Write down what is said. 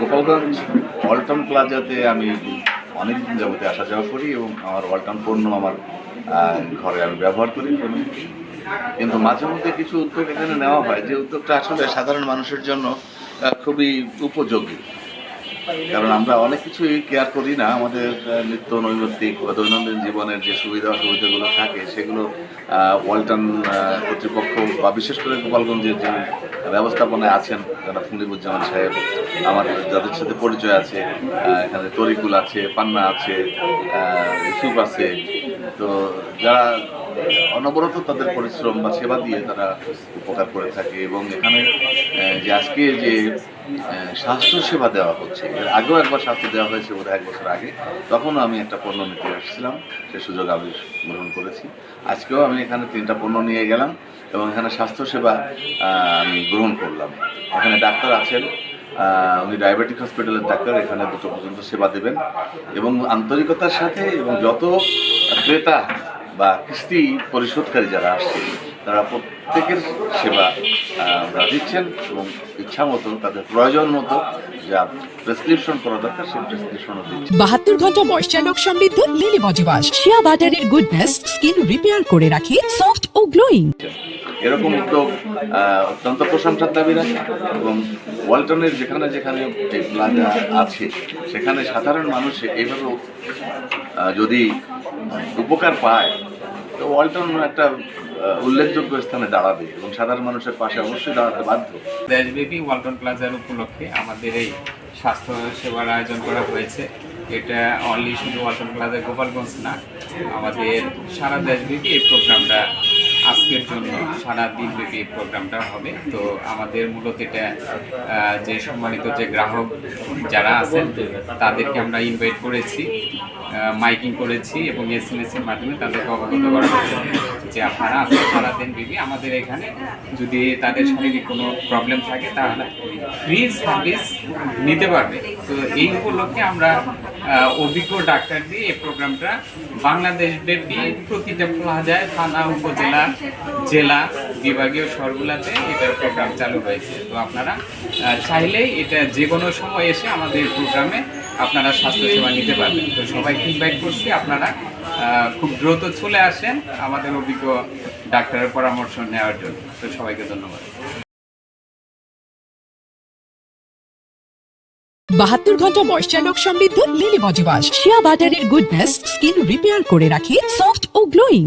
গোপালগঞ্জ ওয়ালটন প্লাজাতে আমি অনেকদিন যাবতে আসা যাওয়া করি এবং আমার ওয়ালটন পণ্য আমার ঘরে আমি ব্যবহার করি। কিন্তু মাঝে মধ্যে কিছু উদ্যোগ এখানে নেওয়া হয়, যে উদ্যোগটা আসলে সাধারণ মানুষের জন্য খুবই উপযোগী। কারণ আমরা অনেক কিছুই কেয়ার করি না, আমাদের নিত্য নৈমিত্তিক বা দৈনন্দিন জীবনের যে সুবিধা অসুবিধাগুলো থাকে সেগুলো ওয়ালটন কর্তৃপক্ষ বা বিশেষ করে গোপালগঞ্জের যে ব্যবস্থাপনায় আছেন যারা ফন্দিবুজ্জামান সাহেব, আমার যাদের সাথে পরিচয় আছে, এখানে তরিকুল আছে, পান্না আছে, ইউসুফ আছে, তো যারা অনবরত তাদের পরিশ্রম বা সেবা দিয়ে তারা উপকার করে থাকে। এবং এখানে যে আজকে যে স্বাস্থ্য সেবা দেওয়া হচ্ছে, এর আগেও একবার স্বাস্থ্য দেওয়া হয়েছে বোধহয় 1 বছর আগে, তখনও আমি একটা পণ্য নিতে এসেছিলাম, সে সুযোগ আমি গ্রহণ করেছি। আজকেও আমি এখানে 3টা পণ্য নিয়ে গেলাম এবং এখানে স্বাস্থ্যসেবা আমি গ্রহণ করলাম। এখানে ডাক্তার আছেন, উনি ডায়াবেটিক হসপিটালের ডাক্তার, এখানে 2টো পর্যন্ত সেবা দেবেন এবং আন্তরিকতার সাথে, এবং যত ক্রেতা বা কিস্তি পরিশোধকারী যারা আসছে তারা প্রত্যেকের সেবা ওরা দিচ্ছেন এবং ইচ্ছা মতো তাদের প্রয়োজন মতো যা প্রেসক্রিপশন করা দরকার সেই প্রেসক্রিপশনও দিচ্ছে। 72 ঘন্টা ময়েশ্চার লক সমৃদ্ধ লিলি বডি ওয়াশ, শিয়া বাটারের গুডনেস স্কিন রিপেয়ার করে রাখে সফট ও গ্লোয়িং। এরকম উদ্যোগ অত্যন্ত প্রশংসার দাবি রাখে এবং ওয়ালটনের যেখানে যেখানে এই প্লাজা আছে সেখানে সাধারণ মানুষ এইভাবে যদি উপকার পায় তো ওয়ালটন একটা উল্লেখযোগ্য স্থানে দাঁড়াবে এবং সাধারণ মানুষের পাশে অবশ্যই দাঁড়াতে বাধ্য। দেশব্যাপী ওয়ালটন প্লাজার উপলক্ষে আমাদের এই স্বাস্থ্য সেবার আয়োজন করা হয়েছে। এটা অনলি শুধু ওয়ালটন প্লাজা গোপালগঞ্জ না, আমাদের সারা দেশব্যাপী এই প্রোগ্রামটা আজকের জন্য সারা দিনব্যাপী এই প্রোগ্রামটা হবে। তো আমাদের মূলত এটা যে সম্মানিত যে গ্রাহক যারা আছেন তাদেরকে আমরা ইনভাইট করেছি, মাইকিং করেছি এবং SMS-এর মাধ্যমে তাদেরকে অবগত করা হয়েছে যে আপনারা আজকে সারাদিন ব্যাপী আমাদের এখানে যদি তাদের শারীরিক কোনো প্রবলেম থাকে তাহলে ফ্রি সার্ভিস নিতে পারবে। তো এই উপলক্ষে আমরা অভিজ্ঞ ডাক্তার দিয়ে এই প্রোগ্রামটা বাংলাদেশব্যাপী প্রতিটা প্লাজায়, থানা, উপজেলা, জেলা, বিভাগীয় শহরগুলোতে এটার প্রোগ্রাম চালু হয়েছে। তো আপনারা চাইলেই এটা যে কোনো সময় এসে আমাদের প্রোগ্রামে আপনারা স্বাস্থ্যসেবা নিতে পারবেন। তো সবাইকে ইনভাইট করছি, আপনারা খুব দ্রুত চলে আসেন আমাদের অভিজ্ঞ ডাক্তারের পরামর্শ নেওয়ার জন্য। তো সবাইকে ধন্যবাদ। 72 ঘন্টা ময়েশ্চার লক সমৃদ্ধ লিলি বডি ওয়াশ, শিয়া বাটারের গুডনেস স্কিন রিপেয়ার করে রাখে সফট ও গ্লোয়িং।